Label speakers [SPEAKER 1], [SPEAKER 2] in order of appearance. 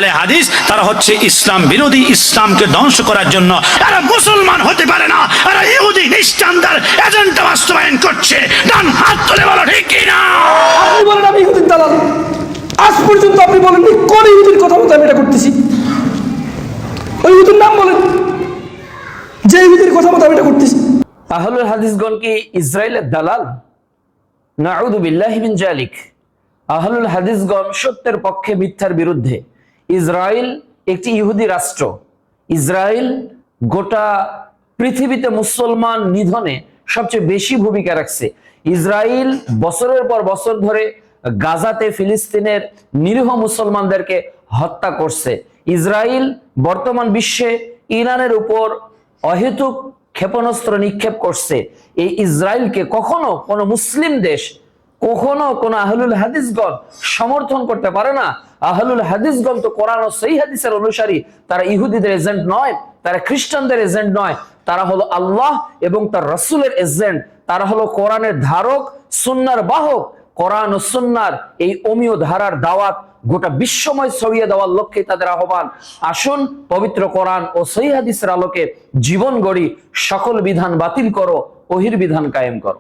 [SPEAKER 1] আহলে হাদিস তারা হচ্ছে ইসলাম বিরোধী, ইসলামকে ধ্বংস করার জন্য। এরা মুসলমান হতে পারে না, এরা ইহুদি খ্রিস্টানদের এজেন্ডা বাস্তবায়ন করছে। ডান হাত তুলে বলো ঠিক কি না?
[SPEAKER 2] আপনি বলেন আমি ইহুদির দালাল, আজ পর্যন্ত আপনি বলেননি কোন ইহুদির কথা মতো আমি এটা করতেছি। ওই ইহুদির নাম বলেন, যে ইহুদির কথা মতো আমি এটা করতেছি।
[SPEAKER 3] আহলুল হাদিসগণ কি ইসরায়েলের দালাল? নাউযু বিল্লাহি মিন যালিক। আহলুল হাদিসগণ সত্যের পক্ষে, মিথ্যার বিরুদ্ধে। ইসরায়েল একটি ইহুদি রাষ্ট্র। ইসরায়েল গোটা পৃথিবীতে মুসলমান নিধনে সবচেয়ে বেশি ভূমিকা রাখছে। ইসরায়েল বছরের পর বছর ধরে গাজাতে ফিলিস্তিনের নিরীহ মুসলমানদেরকে হত্যা করছে। ইসরায়েল বর্তমান বিশ্বে ইরানের উপর অহেতুক ক্ষেপণাস্ত্র নিক্ষেপ করছে। এই ইসরায়েলকে কখনো কোনো মুসলিম দেশ, কখনো কোনো আহলুল হাদিসগণ সমর্থন করতে পারে না। আহলুল হাদিসগণ তো কোরআন ও সহিহ হাদিসের অনুসারী। তারা ইহুদিদের এজেন্ট নয়, তারা খ্রিস্টানদের এজেন্ট নয়, তারা হলো আল্লাহ এবং তার রাসূলের এজেন্ট। তারা হলো কোরআনের ধারক, সুন্নাহর বাহক। কোরআন ও সুন্নাহর এই অমীয় ধারার দাওয়াত গোটা বিশ্বময় ছড়িয়ে দেওয়ার লক্ষ্যে তাদের আহ্বান। আসুন পবিত্র কোরআন ও সহিহ হাদিসের আলোকে জীবন গড়ি। সকল বিধান বাতিল করো, ওহির বিধান কায়েম করো।